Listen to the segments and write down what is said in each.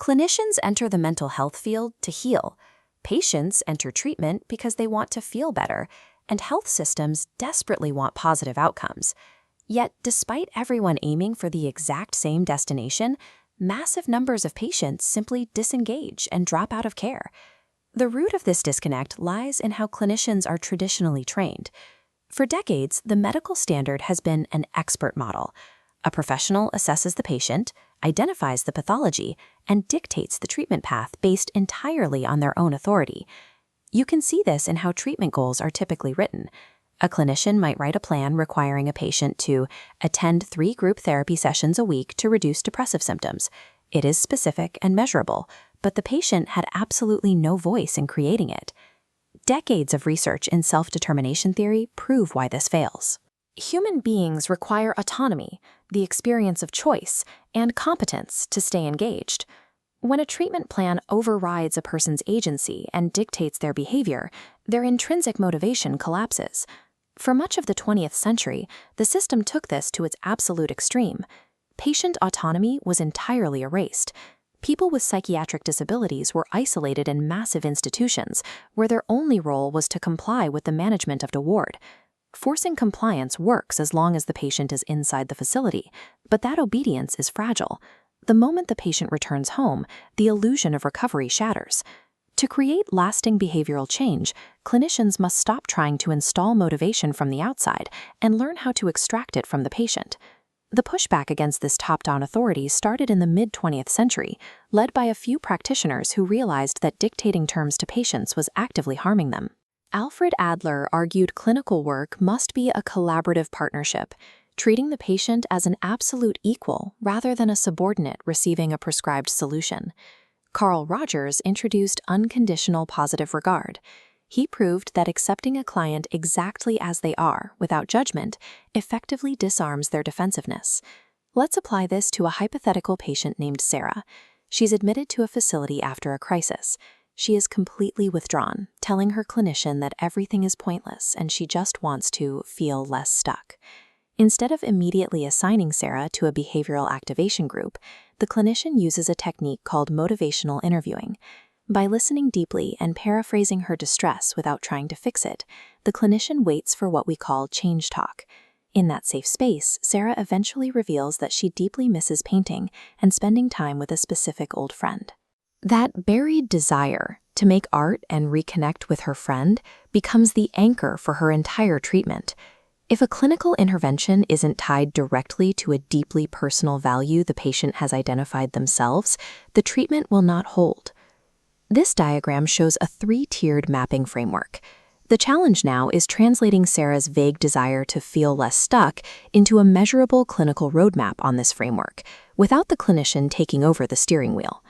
Clinicians enter the mental health field to heal. Patients enter treatment because they want to feel better, and health systems desperately want positive outcomes. Yet, despite everyone aiming for the exact same destination, massive numbers of patients simply disengage and drop out of care. The root of this disconnect lies in how clinicians are traditionally trained. For decades, the medical standard has been an expert model. A professional assesses the patient, identifies the pathology, and dictates the treatment path based entirely on their own authority. You can see this in how treatment goals are typically written. A clinician might write a plan requiring a patient to attend 3 group therapy sessions a week to reduce depressive symptoms. It is specific and measurable, but the patient had absolutely no voice in creating it. Decades of research in self-determination theory prove why this fails. Human beings require autonomy, the experience of choice, and competence to stay engaged. When a treatment plan overrides a person's agency and dictates their behavior, their intrinsic motivation collapses. For much of the 20th century, the system took this to its absolute extreme. Patient autonomy was entirely erased. People with psychiatric disabilities were isolated in massive institutions, where their only role was to comply with the management of the ward. Forcing compliance works as long as the patient is inside the facility, but that obedience is fragile. The moment the patient returns home, the illusion of recovery shatters. To create lasting behavioral change, clinicians must stop trying to install motivation from the outside and learn how to extract it from the patient. The pushback against this top-down authority started in the mid-20th century, led by a few practitioners who realized that dictating terms to patients was actively harming them. Alfred Adler argued clinical work must be a collaborative partnership, treating the patient as an absolute equal rather than a subordinate receiving a prescribed solution. Carl Rogers introduced unconditional positive regard. He proved that accepting a client exactly as they are, without judgment, effectively disarms their defensiveness. Let's apply this to a hypothetical patient named Sarah. She's admitted to a facility after a crisis. She is completely withdrawn, telling her clinician that everything is pointless and she just wants to feel less stuck. Instead of immediately assigning Sarah to a behavioral activation group, the clinician uses a technique called motivational interviewing. By listening deeply and paraphrasing her distress without trying to fix it, the clinician waits for what we call change talk. In that safe space, Sarah eventually reveals that she deeply misses painting and spending time with a specific old friend. That buried desire to make art and reconnect with her friend becomes the anchor for her entire treatment. If a clinical intervention isn't tied directly to a deeply personal value the patient has identified themselves, the treatment will not hold. This diagram shows a 3-tiered mapping framework. The challenge now is translating Sarah's vague desire to feel less stuck into a measurable clinical roadmap on this framework, without the clinician taking over the steering wheel.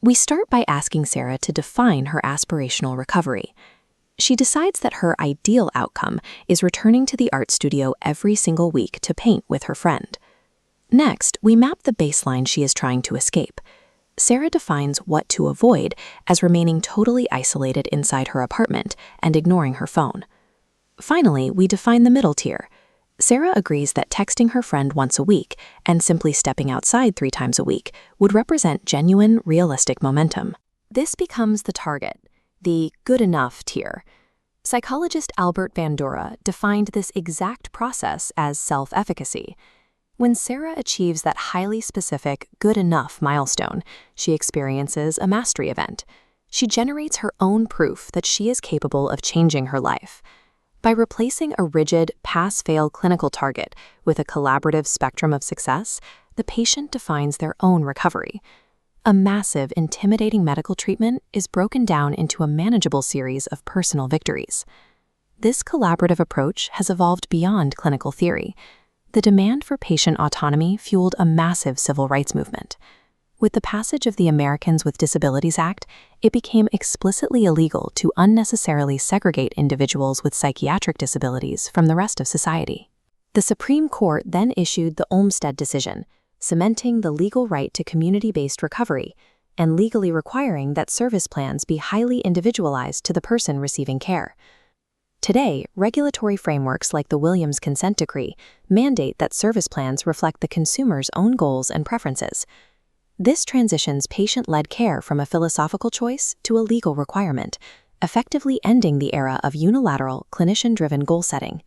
We start by asking Sarah to define her aspirational recovery. She decides that her ideal outcome is returning to the art studio every single week to paint with her friend. Next, we map the baseline she is trying to escape. Sarah defines what to avoid as remaining totally isolated inside her apartment and ignoring her phone. Finally, we define the middle tier. Sarah agrees that texting her friend once a week and simply stepping outside 3 times a week would represent genuine, realistic momentum. This becomes the target, the good enough tier. Psychologist Albert Bandura defined this exact process as self-efficacy. When Sarah achieves that highly specific good enough milestone, she experiences a mastery event. She generates her own proof that she is capable of changing her life. By replacing a rigid, pass-fail clinical target with a collaborative spectrum of success, the patient defines their own recovery. A massive, intimidating medical treatment is broken down into a manageable series of personal victories. This collaborative approach has evolved beyond clinical theory. The demand for patient autonomy fueled a massive civil rights movement. With the passage of the Americans with Disabilities Act, it became explicitly illegal to unnecessarily segregate individuals with psychiatric disabilities from the rest of society. The Supreme Court then issued the Olmstead decision, cementing the legal right to community-based recovery and legally requiring that service plans be highly individualized to the person receiving care. Today, regulatory frameworks like the Williams Consent Decree mandate that service plans reflect the consumer's own goals and preferences. This transitions patient-led care from a philosophical choice to a legal requirement, effectively ending the era of unilateral, clinician-driven goal setting.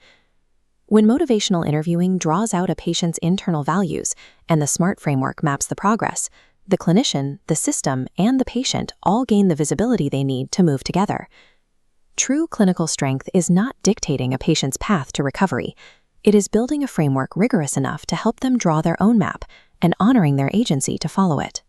When motivational interviewing draws out a patient's internal values and the SMART framework maps the progress, the clinician, the system, and the patient all gain the visibility they need to move together. True clinical strength is not dictating a patient's path to recovery. It is building a framework rigorous enough to help them draw their own map and honoring their agency to follow it.